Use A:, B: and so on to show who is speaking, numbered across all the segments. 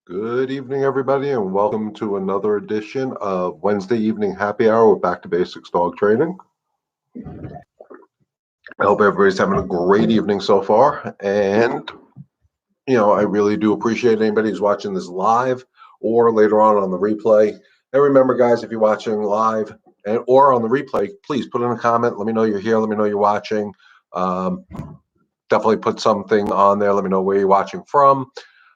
A: Good evening, everybody, and welcome to another edition of Wednesday Evening Happy Hour with Back to Basics Dog Training. I hope everybody's having a great evening so far. And, I really do appreciate anybody who's watching this live or later on the replay. And remember, guys, if you're watching live or on the replay, please put in a comment. Let me know you're here. Let me know you're watching. Definitely put something on there. Let me know where you're watching from.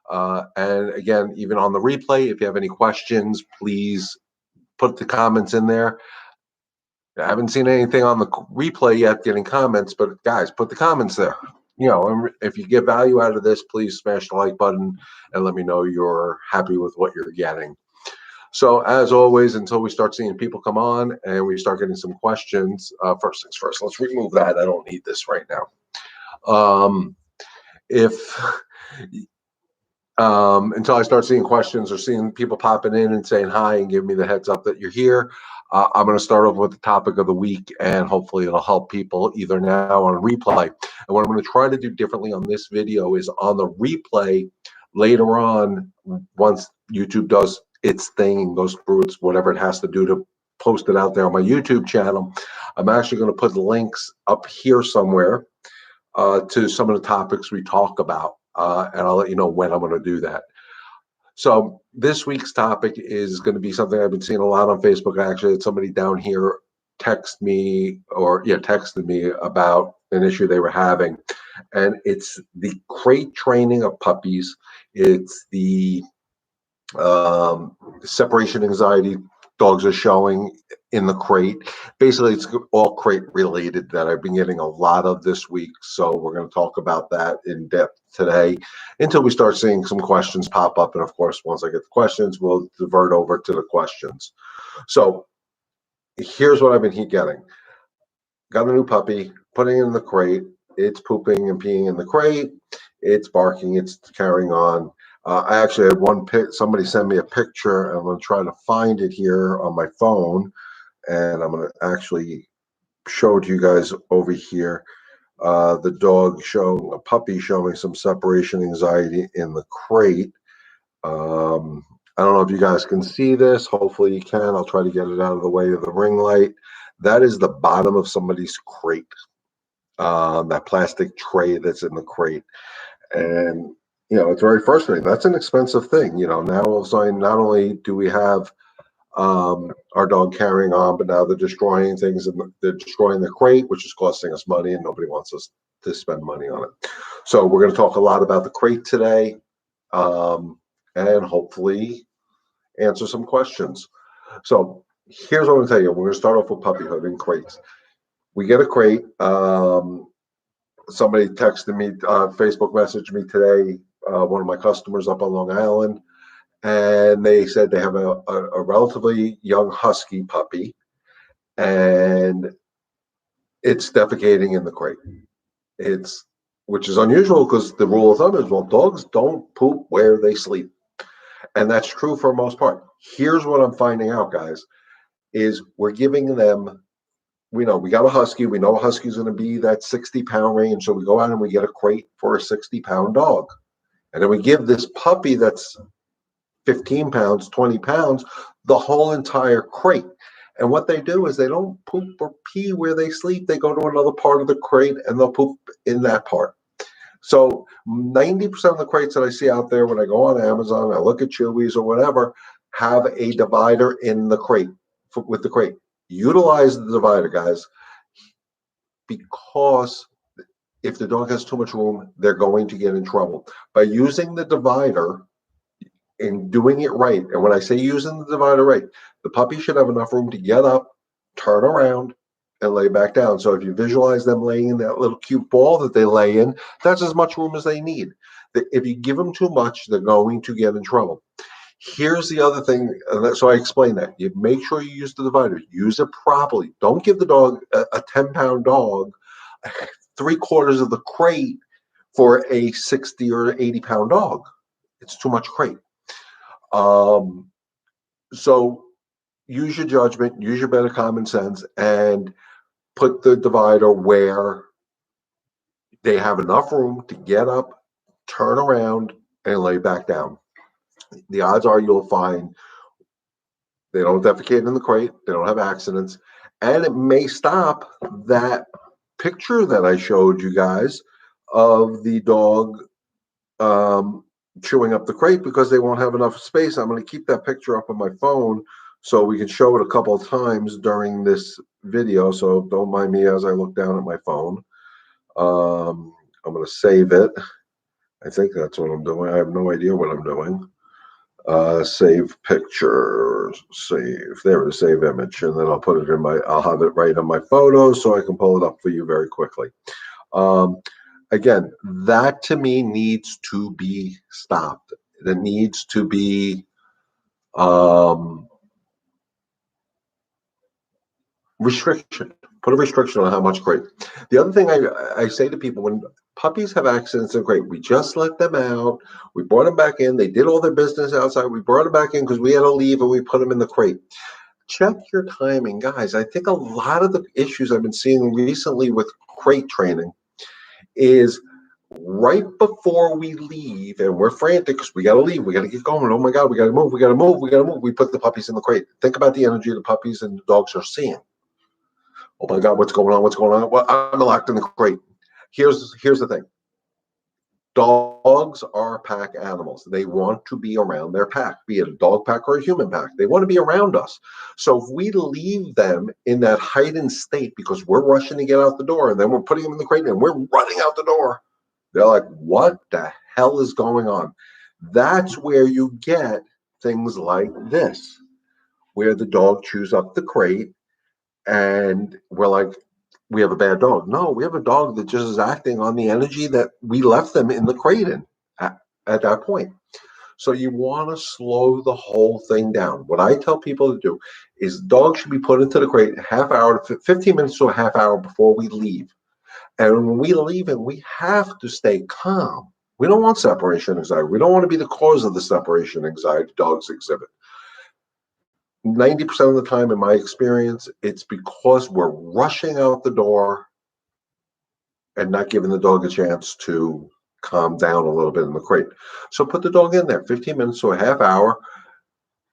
A: And again, even on the replay, if you have any questions, please put the comments in there. I haven't seen anything on the replay yet getting comments, but guys, put the comments there. And if you get value out of this, please smash the like button and let me know you're happy with what you're getting. So as always, until we start seeing people come on and we start getting some questions, first things first, let's remove that. I don't need this right now. Until I start seeing questions or seeing people popping in and saying hi and give me the heads up that you're here, I'm going to start off with the topic of the week, and hopefully it'll help people either now or on replay. And what I'm going to try to do differently on this video is on the replay later on, once YouTube does its thing, goes through its whatever it has to do to post it out there on my YouTube channel, I'm actually going to put links up here somewhere to some of the topics we talk about. And I'll let you know when I'm going to do that. So this week's topic is going to be something I've been seeing a lot on Facebook. Actually, had somebody down here texted me about an issue they were having, and it's the crate training of puppies. It's the separation anxiety dogs are showing in the crate. Basically, it's all crate related that I've been getting a lot of this week. So we're going to talk about that in depth today until we start seeing some questions pop up. And of course, once I get the questions, we'll divert over to the questions. So here's what I've been getting. Got a new puppy, putting it in the crate. It's pooping and peeing in the crate. It's barking. It's carrying on. I actually had somebody send me a picture, and I'm going to try to find it here on my phone, and I'm going to actually show it to you guys over here. The dog a puppy showing some separation anxiety in the crate. I don't know if you guys can see this. Hopefully you can. I'll try to get it out of the way of the ring light. That is the bottom of somebody's crate, that plastic tray that's in the crate. And it's very frustrating. That's an expensive thing. Now all of a sudden, not only do we have our dog carrying on, but now they're destroying things, and they're destroying the crate, which is costing us money, and nobody wants us to spend money on it. So we're going to talk a lot about the crate today, and hopefully answer some questions. So here's what I'm going to tell you. We're going to start off with puppyhood and crates. We get a crate. Somebody texted me, Facebook messaged me today, one of my customers up on Long Island, and they said they have a relatively young husky puppy, and it's defecating in the crate. Which is unusual because the rule of thumb is, well, dogs don't poop where they sleep. And that's true for the most part. Here's what I'm finding out, guys, is we're giving them, we got a husky. We know a husky is going to be that 60-pound range. So we go out and we get a crate for a 60-pound dog. And then we give this puppy that's 15 pounds, 20 pounds, the whole entire crate. And what they do is they don't poop or pee where they sleep. They go to another part of the crate and they'll poop in that part. So 90% of the crates that I see out there when I go on Amazon, I look at Chewy's or whatever, have a divider in the crate with the crate. Utilize the divider, guys, because if the dog has too much room, they're going to get in trouble. By using the divider and doing it right, and when I say using the divider right, the puppy should have enough room to get up, turn around, and lay back down. So if you visualize them laying in that little cute ball that they lay in, that's as much room as they need. If you give them too much, they're going to get in trouble. Here's the other thing. So I explain that. You make sure you use the divider. Use it properly. Don't give the dog a 10-pound dog 3/4 of the crate for a 60 or 80-pound dog. It's too much crate. So use your judgment, use your better common sense, and put the divider where they have enough room to get up, turn around, and lay back down. the odds are you'll find they don't defecate in the crate, they don't have accidents, and it may stop that picture that I showed you guys of the dog um, chewing up the crate because they won't have enough space. I'm going to keep that picture up on my phone so we can show it a couple of times during this video. So don't mind me as I look down at my phone. I'm going to save it. I think that's what I'm doing. I have no idea what I'm doing. Save picture, save, there it is, save image, and then I'll put it in my, I'll have it right on my photos so I can pull it up for you very quickly. Um, Again, that to me needs to be stopped. It needs to be um, restriction. Put a restriction on how much crate. The other thing I say to people when puppies have accidents in crate, we just let them out. We brought them back in. They did all their business outside. We brought them back in because we had to leave and we put them in the crate. Check your timing, guys. I think a lot of the issues I've been seeing recently with crate training is right before we leave and we're frantic because we got to leave, we got to get going, oh my god, we got to move, we got to move, we got to move, we put the puppies in the crate. Think about the energy the puppies and the dogs are seeing. Oh my god, what's going on, what's going on? Well, I'm locked in the crate. Here's the thing. Dogs are pack animals. They want to be around their pack, be it a dog pack or a human pack. They want to be around us. So if we leave them in that heightened state because we're rushing to get out the door and then we're putting them in the crate and we're running out the door, they're like, what the hell is going on? That's where you get things like this, where the dog chews up the crate and we're like, we have a bad dog. No, we have a dog that just is acting on the energy that we left them in the crate in at that point. So you want to slow the whole thing down. What I tell people to do is dogs should be put into the crate half hour, 15 minutes to a half hour before we leave. And when we leave it, we have to stay calm. We don't want separation anxiety. We don't want to be the cause of the separation anxiety dogs exhibit. 90% of the time, in my experience, it's because we're rushing out the door and not giving the dog a chance to calm down a little bit in the crate. So put the dog in there, 15 minutes to a half hour.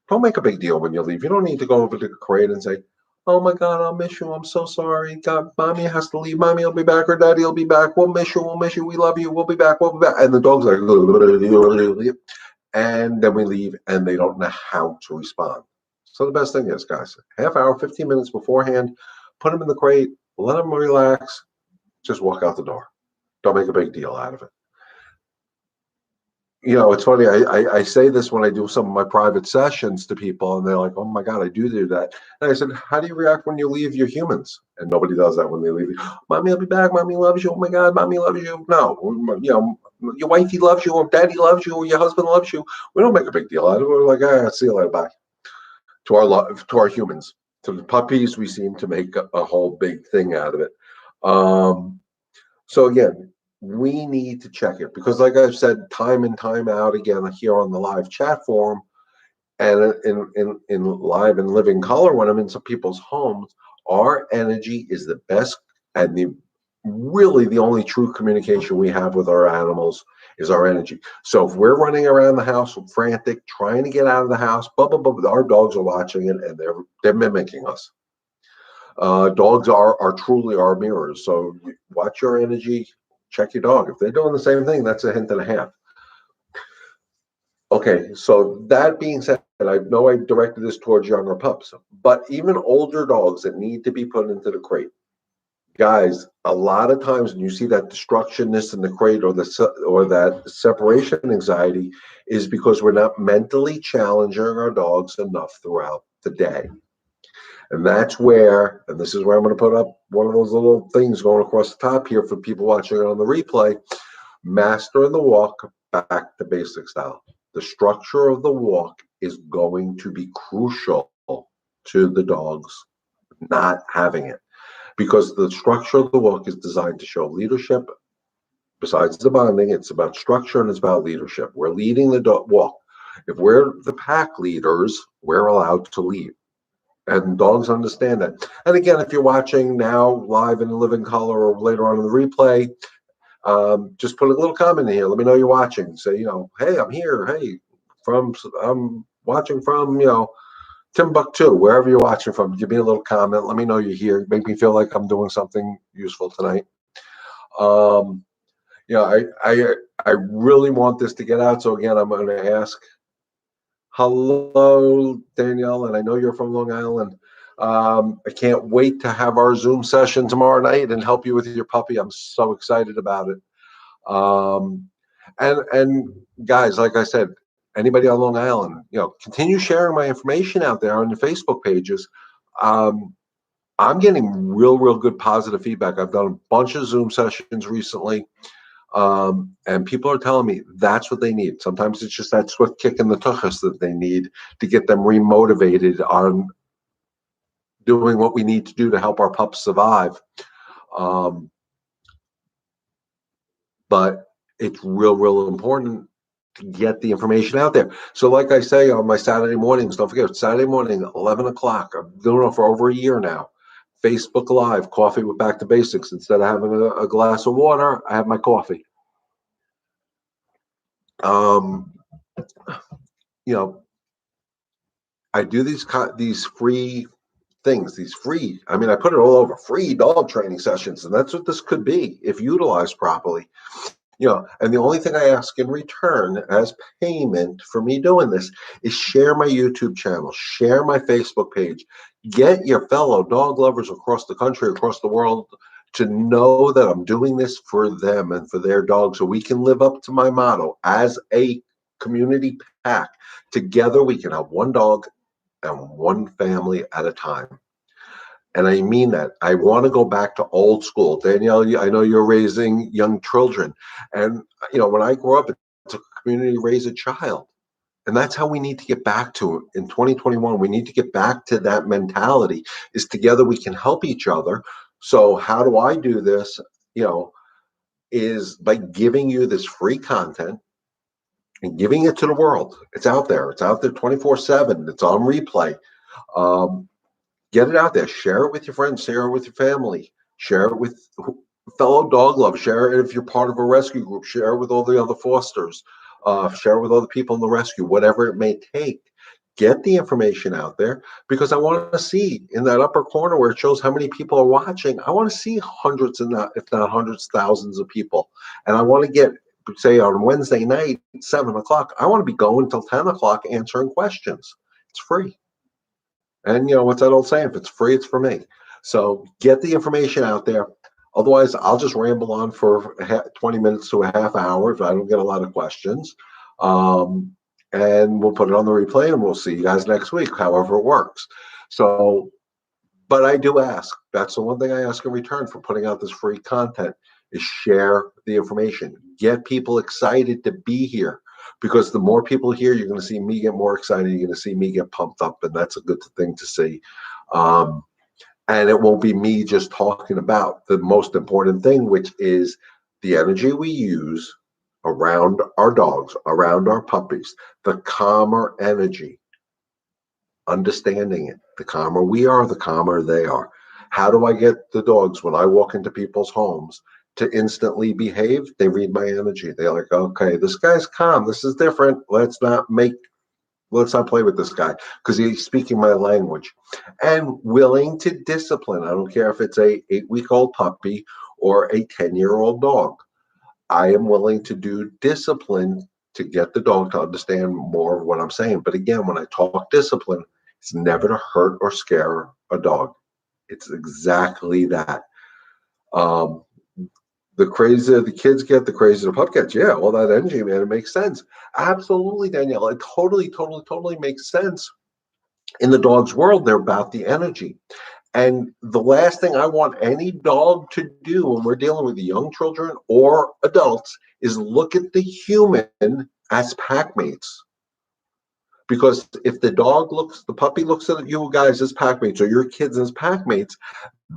A: Don't make a big deal when you leave. You don't need to go over to the crate and say, oh my God, I'll miss you. I'm so sorry. God, mommy has to leave. Mommy will be back or daddy will be back. We'll miss you. We'll miss you. We love you. We'll be back. We'll be back. And the dog's like, and then we leave and they don't know how to respond. So the best thing is, guys, half hour, 15 minutes beforehand, put them in the crate, let them relax, just walk out the door. Don't make a big deal out of it. You know, it's funny. I say this when I do some of my private sessions to people, and they're like, "Oh my God, I do that." And I said, "How do you react when you leave your humans?" And nobody does that when they leave. Mommy, I'll be back. Mommy loves you. Oh my God, mommy loves you. No, you know, your wifey loves you, or daddy loves you, or your husband loves you. We don't make a big deal out of it. We're like, "Ah, see you later, bye." To our humans, to the puppies, we seem to make a whole big thing out of it. So again, we need to check it because, like I've said, time and time out again here on the live chat forum and in live and living color when I'm in some people's homes, our energy is the best and really the only true communication we have with our animals is our energy. So if we're running around the house frantic, trying to get out of the house, blah blah blah, our dogs are watching it and they're mimicking us. Dogs are truly our mirrors. So watch your energy, check your dog. If they're doing the same thing, that's a hint and a half. Okay, so that being said, I know I directed this towards younger pups, but even older dogs that need to be put into the crate. Guys, a lot of times when you see that destructionness in the crate or that separation anxiety is because we're not mentally challenging our dogs enough throughout the day. And that's where, and this is where I'm going to put up one of those little things going across the top here for people watching it on the replay. Master the walk back to basic style. The structure of the walk is going to be crucial to the dogs not having it because the structure of the walk is designed to show leadership. Besides the bonding, it's about structure and it's about leadership. We're leading the walk. If we're the pack leaders, we're allowed to lead. And dogs understand that. And again, if you're watching now live in living color or later on in the replay, just put a little comment in here. Let me know you're watching. Say, you know, hey, I'm here. Hey, I'm watching from, Timbuktu, wherever you're watching from. Give me a little comment. Let me know you're here. Make me feel like I'm doing something useful tonight. Um, I really want this to get out. So again, I'm going to ask. Hello, Danielle, and I know you're from Long Island. I can't wait to have our Zoom session tomorrow night and help you with your puppy. I'm so excited about it. Um, and guys, like I said, anybody on Long Island, continue sharing my information out there on the Facebook pages. Um, I'm getting real good positive feedback. I've done a bunch of Zoom sessions recently, and people are telling me that's what they need. Sometimes it's just that swift kick in the tuchus that they need to get them remotivated on doing what we need to do to help our pups survive. Um, but it's real important to get the information out there. So like I say on my Saturday mornings, don't forget, Saturday morning, 11 o'clock. I'm doing it for over a year now. Facebook Live, coffee with Back to Basics. Instead of having a glass of water, I have my coffee. Um, you know, I do these free things, these free, I mean, I put it all over, free dog training sessions, and that's what this could be if utilized properly. And the only thing I ask in return as payment for me doing this is share my YouTube channel, share my Facebook page, get your fellow dog lovers across the country, across the world to know that I'm doing this for them and for their dogs so we can live up to my motto as a community pack. Together we can have one dog and one family at a time. And I mean that. I want to go back to old school. Danielle, I know you're raising young children. And, when I grew up, it took a community to raise a child. And that's how we need to get back to it. In 2021, we need to get back to that mentality is together we can help each other. So how do I do this? Is by giving you this free content and giving it to the world. It's out there. It's out there 24/7. It's on replay. Um, Get it out there. Share it with your friends. Share it with your family. Share it with fellow dog lovers. Share it if you're part of a rescue group. Share it with all the other fosters. Share it with other people in the rescue, whatever it may take. Get the information out there because I want to see in that upper corner where it shows how many people are watching. I want to see hundreds and not, if not hundreds, thousands of people. And I want to get, say, on Wednesday night, 7 o'clock, I want to be going till 10 o'clock answering questions. It's free. And what's that old saying? If it's free, it's for me. So get the information out there. Otherwise, I'll just ramble on for 20 minutes to a half hour if I don't get a lot of questions. And we'll put it on the replay and we'll see you guys next week, however it works. So, but I do ask. That's the one thing I ask in return for putting out this free content is share the information. Get people excited to be here. Because the more people here, you're going to see me get more excited. You're going to see me get pumped up, and that's a good thing to see. And it won't be me just talking about the most important thing, which is the energy we use around our dogs, around our puppies, the calmer energy, understanding it. The calmer we are, the calmer they are. How do I get the dogs when I walk into people's homes to instantly behave? They read my energy. They're like, okay, this guy's calm. This is different. Let's not play with this guy because he's speaking my language. And willing to discipline. I don't care if it's a 8-week-old puppy or a 10-year-old dog. I am willing to do discipline to get the dog to understand more of what I'm saying. But again, when I talk discipline, it's never to hurt or scare a dog. It's exactly that. Um, the crazier the kids get, the crazier the pup gets. Yeah, all that energy, man, it makes sense. Absolutely, Danielle. It totally makes sense. In the dog's world, they're about the energy. And the last thing I want any dog to do when we're dealing with young children or adults is look at the human as pack mates. Because if the puppy looks at you guys as pack mates or your kids as pack mates,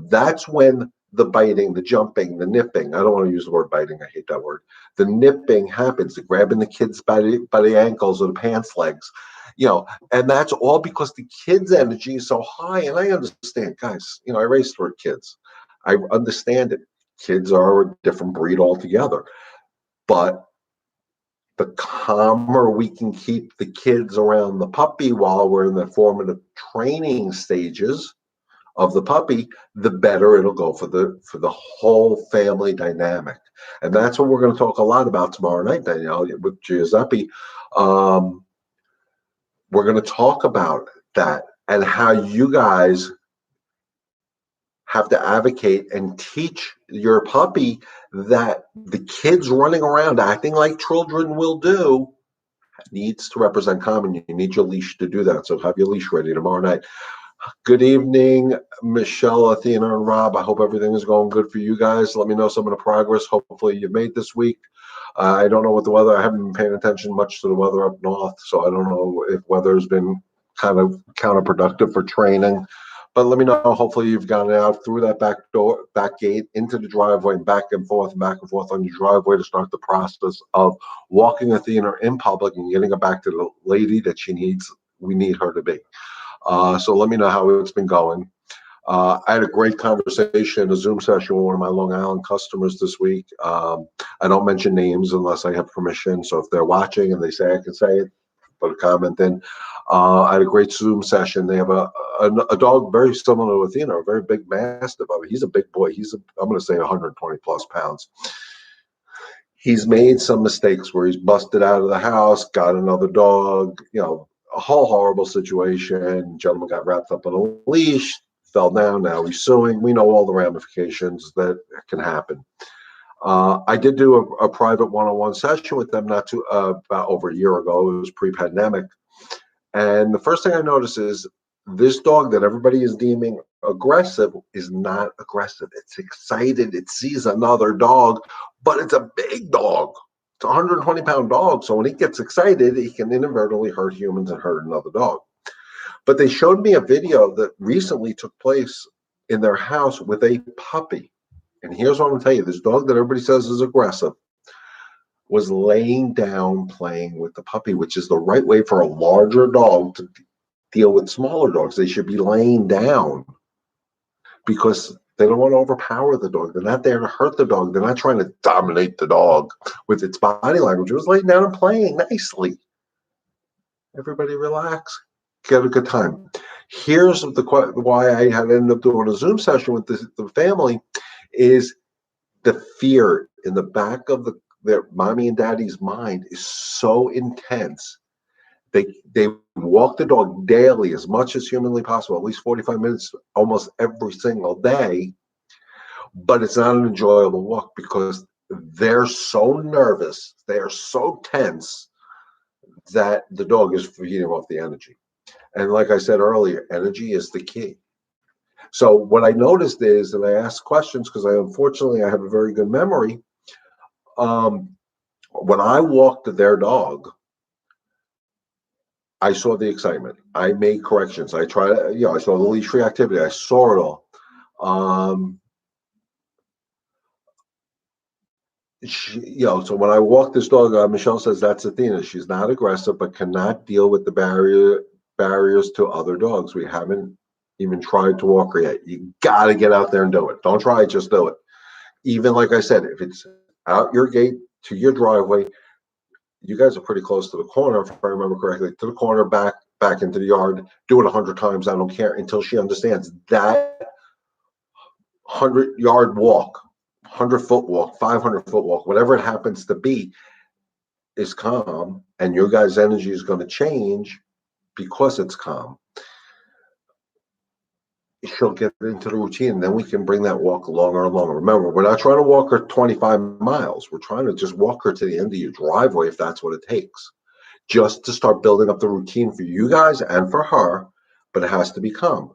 A: that's when the biting, the jumping, the nipping, I don't want to use the word biting, I hate that word. The nipping happens, the grabbing the kids by the ankles or the pants legs, and that's all because the kids' energy is so high. And I understand, guys, I raised 3 kids. I understand it. Kids are a different breed altogether. But the calmer we can keep the kids around the puppy while we're in the formative training stages of the puppy, the better it'll go for the whole family dynamic. And that's what we're going to talk a lot about tomorrow night, Danielle, with Giuseppe. Um, we're going to talk about that and how you guys have to advocate and teach your puppy that the kids running around acting like children will do needs to represent calm, and you need your leash to do that. So have your leash ready tomorrow night. Good evening, Michelle, Athena, and Rob. I hope everything is going good for you guys. Let me know some of the progress. Hopefully you've made this week. I don't know what the weather, I haven't been paying attention much to the weather up north, so I don't know if weather's been kind of counterproductive for training. But let me know. Hopefully you've gotten out through that back door, back gate, into the driveway, and back and forth on your driveway to start the process of walking Athena in public and getting her back to the lady that we need her to be. So let me know how it's been going. I had a great conversation, a Zoom session with one of my Long Island customers this week. I don't mention names unless I have permission. So if they're watching and they say I can say it, put a comment in. I had a great Zoom session. They have a dog very similar to Athena, a very big mastiff. I mean, he's a big boy. I'm going to say 120 plus pounds. He's made some mistakes where he's busted out of the house, got another dog, a whole horrible situation. Gentleman got wrapped up on a leash, fell down. Now he's suing. We know all the ramifications that can happen. I did do a private one-on-one session with them about over a year ago. It was pre-pandemic. And the first thing I noticed is this dog that everybody is deeming aggressive is not aggressive. It's excited. It sees another dog, but it's a big dog. It's a 120-pound dog. So when he gets excited, he can inadvertently hurt humans and hurt another dog. But they showed me a video that recently took place in their house with a puppy. And here's what I'm going to tell you. This dog that everybody says is aggressive was laying down playing with the puppy, which is the right way for a larger dog to deal with smaller dogs. They should be laying down because they don't want to overpower the dog. They're not there to hurt the dog. They're not trying to dominate the dog with its body language. It was laying down and playing nicely. Everybody relax. Get a good time. Here's why I had ended up doing a Zoom session with the family is the fear in the back of their mommy and daddy's mind is so intense. They walk the dog daily as much as humanly possible, at least 45 minutes almost every single day. But it's not an enjoyable walk because they're so nervous, they're so tense that the dog is feeding off the energy. And like I said earlier, energy is the key. So what I noticed is, and I asked questions because unfortunately I have a very good memory. When I walked their dog, I saw the excitement. I made corrections. I tried, I saw the leash reactivity. I saw it all. So when I walk this dog, Michelle says that's Athena. She's not aggressive, but cannot deal with the barriers to other dogs. We haven't even tried to walk her yet. You got to get out there and do it. Don't try it, just do it. Even like I said, if it's out your gate to your driveway, you guys are pretty close to the corner, if I remember correctly, to the corner, back into the yard. Do it 100 times. I don't care until she understands that 100-yard walk, 100-foot walk, 500-foot walk, whatever it happens to be, is calm, and your guys' energy is going to change because it's calm. She'll get into the routine, and then we can bring that walk longer and longer. Remember, we're not trying to walk her 25 miles. We're trying to just walk her to the end of your driveway if that's what it takes, just to start building up the routine for you guys and for her. But it has to be calm.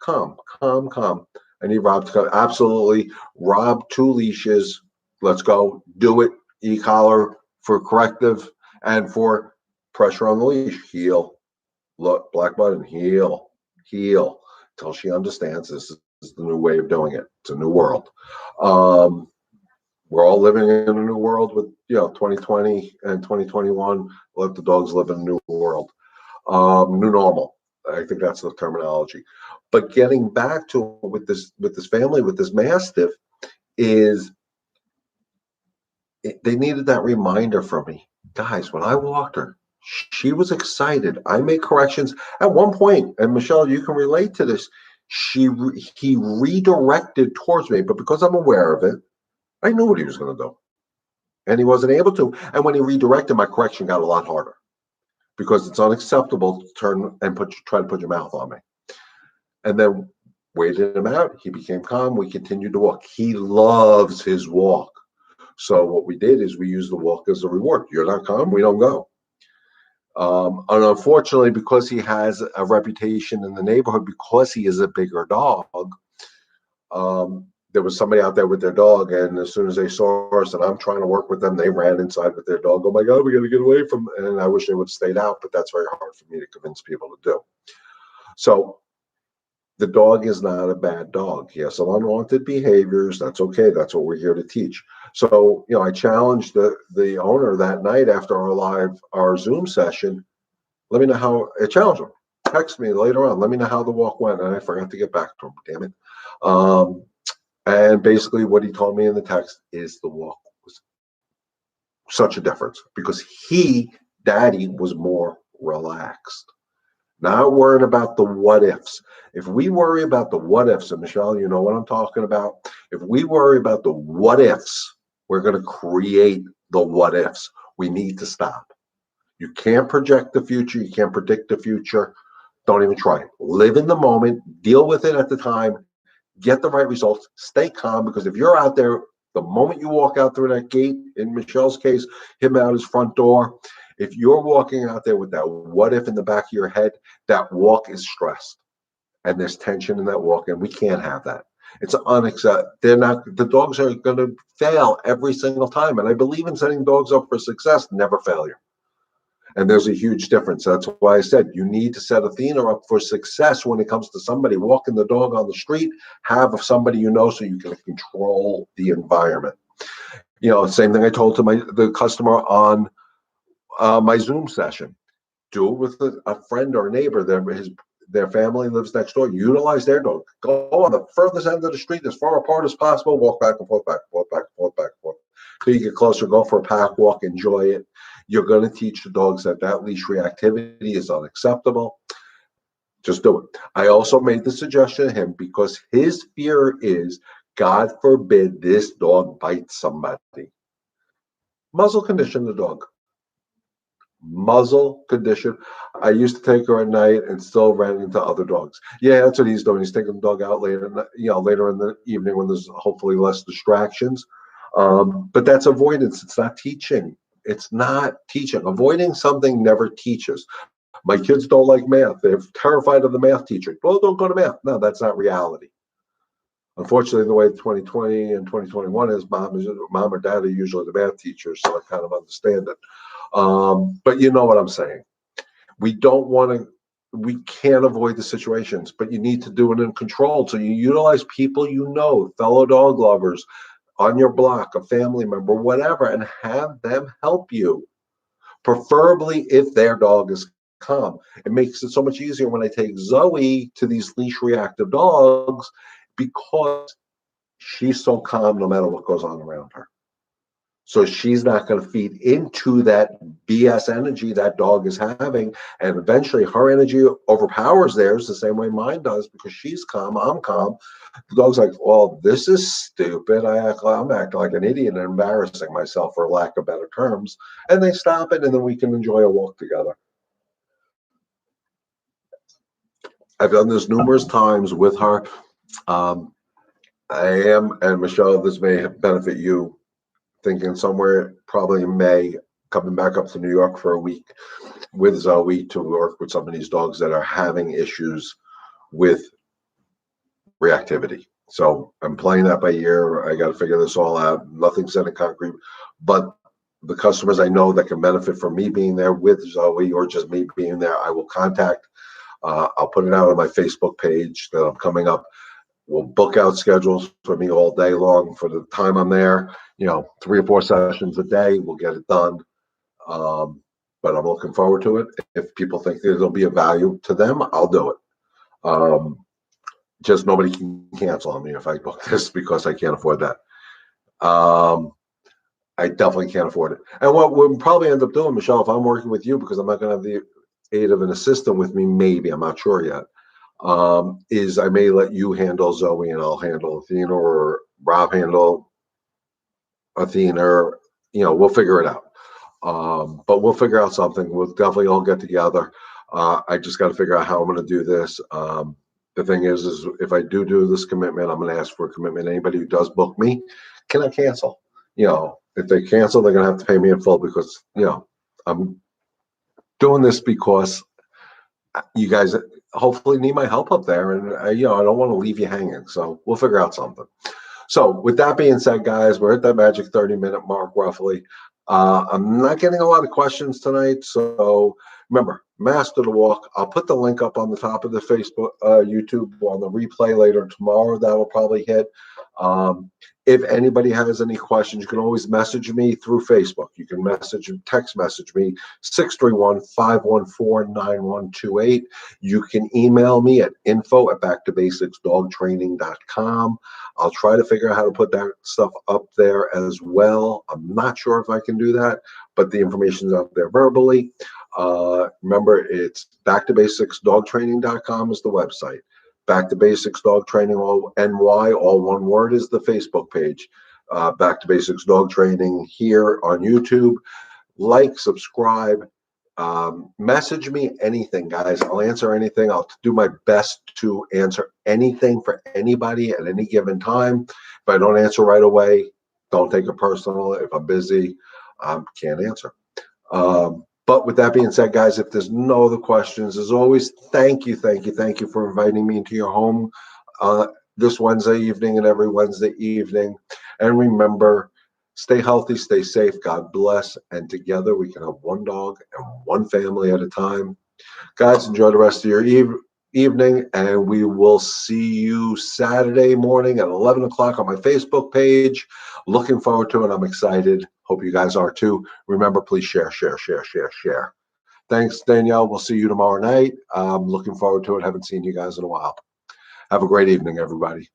A: I need Rob to come. Absolutely. Rob, 2 leashes. Let's go. Do it. E-collar for corrective and for pressure on the leash. Heel. Look, black button. Heel. Till she understands this is the new way of doing it. It's a new world. We're all living in a new world with 2020 and 2021. Let the dogs live in a new world. New normal. I think that's the terminology. But getting back to with this family, with this mastiff, is they needed that reminder from me. Guys, when I walked her, she was excited. I made corrections at one point, and Michelle, you can relate to this. He redirected towards me, but because I'm aware of it, I knew what he was going to do, and he wasn't able to. And when he redirected, my correction got a lot harder because it's unacceptable to turn and try to put your mouth on me. And then waited him out. He became calm. We continued to walk. He loves his walk. So what we did is we used the walk as a reward. You're not calm, we don't go. And unfortunately, because he has a reputation in the neighborhood, because he is a bigger dog, there was somebody out there with their dog, and as soon as they saw us and I'm trying to work with them, they ran inside with their dog. Oh my God, we got to get away from! And I wish they would have stayed out, but that's very hard for me to convince people to do. So the dog is not a bad dog. He has some unwanted behaviors. That's okay. That's what we're here to teach. So, I challenged the owner that night after our Zoom session. Let me know how I challenged him. Text me later on. Let me know how the walk went. And I forgot to get back to him. Damn it. And basically, what he told me in the text is the walk was such a difference because Daddy, was more relaxed. Not worrying about the what ifs. If we worry about the what ifs, and Michelle, you know what I'm talking about. If we worry about the what ifs, we're going to create the what ifs. We need to stop. You can't project the future. You can't predict the future. Don't even try it. Live in the moment. Deal with it at the time. Get the right results. Stay calm, because if you're out there, the moment you walk out through that gate, in Michelle's case, him out his front door, if you're walking out there with that what if in the back of your head, that walk is stressed and there's tension in that walk, and we can't have that. It's unacceptable. The dogs are going to fail every single time. And I believe in setting dogs up for success, never failure. And there's a huge difference. That's why I said you need to set Athena up for success when it comes to somebody walking the dog on the street. Have somebody so you can control the environment. Same thing I told to the customer on my Zoom session. Do it with a friend or a neighbor. Their family lives next door. Utilize their dog. Go on the furthest end of the street, as far apart as possible. Walk back and forth, back and forth, back and forth, back and forth. So you get closer. Go for a pack walk. Enjoy it. You're going to teach the dogs that leash reactivity is unacceptable. Just do it. I also made the suggestion to him because his fear is, God forbid this dog bites somebody. Muzzle condition the dog. Muzzle condition. I used to take her at night and still ran into other dogs. Yeah, that's what he's doing. He's taking the dog out later in the evening when there's hopefully less distractions. But that's avoidance. It's not teaching. It's not teaching. Avoiding something never teaches. My kids don't like math. They're terrified of the math teacher. Well, don't go to math. No, that's not reality. Unfortunately, the way 2020 and 2021 is, mom or dad are usually the math teachers, so I kind of understand it. But you know what I'm saying. We can't avoid the situations, but you need to do it in control. So you utilize people fellow dog lovers on your block, a family member, whatever, and have them help you. Preferably if their dog is calm. It makes it so much easier when I take Zoe to these leash reactive dogs because she's so calm no matter what goes on around her. So she's not going to feed into that BS energy that dog is having. And eventually her energy overpowers theirs the same way mine does because she's calm, I'm calm. The dog's like, well, this is stupid. I'm acting like an idiot and embarrassing myself, for lack of better terms. And they stop it, and then we can enjoy a walk together. I've done this numerous times with her. And Michelle, this may benefit you, thinking somewhere probably in May, coming back up to New York for a week with Zoe to work with some of these dogs that are having issues with reactivity. So I'm playing that by ear. I got to figure this all out. Nothing's set in concrete, but the customers I know that can benefit from me being there with Zoe or just me being there, I will contact. I'll put it out on my Facebook page that I'm coming up. We'll book out schedules for me all day long for the time I'm there. 3 or 4 sessions a day. We'll get it done. But I'm looking forward to it. If people think there'll be a value to them, I'll do it. Just nobody can cancel on me if I book this because I can't afford that. I definitely can't afford it. And what we'll probably end up doing, Michelle, if I'm working with you, because I'm not going to have the aid of an assistant with me, maybe, I'm not sure yet, is I may let you handle Zoe and I'll handle Athena, or Rob handle Athena, or, we'll figure it out. But we'll figure out something. We'll definitely all get together. I just got to figure out how I'm going to do this. The thing is if I do this commitment, I'm going to ask for a commitment. Anybody who does book me, can I cancel? If they cancel, they're going to have to pay me in full, because, I'm doing this because you guys hopefully need my help up there. And, I don't want to leave you hanging. So we'll figure out something. So with that being said, guys, we're at that magic 30-minute mark roughly. I'm not getting a lot of questions tonight. So remember, Master the Walk. I'll put the link up on the top of the Facebook, YouTube on the replay later tomorrow. That'll probably hit. If anybody has any questions, you can always message me through Facebook. You can text message me, 631-514-9128. You can email me at info@backtobasicsdogtraining.com. I'll try to figure out how to put that stuff up there as well. I'm not sure if I can do that, but the information's up there verbally. Remember, it's backtobasicsdogtraining.com is the website. Back to Basics Dog Training, all NY, all one word, is the Facebook page. Back to Basics Dog Training here on YouTube. Like, subscribe, message me anything, guys. I'll answer anything. I'll do my best to answer anything for anybody at any given time. If I don't answer right away, don't take it personal. If I'm busy, can't answer. But with that being said, guys, if there's no other questions, as always, thank you for inviting me into your home this Wednesday evening and every Wednesday evening. And remember, stay healthy, stay safe, God bless, and together we can have one dog and one family at a time. Guys, enjoy the rest of your evening, and we will see you Saturday morning at 11 o'clock on my Facebook page. Looking forward to it. I'm excited. Hope you guys are too. Remember, please share. Thanks, Danielle. We'll see you tomorrow night. Looking forward to it. Haven't seen you guys in a while. Have a great evening, everybody.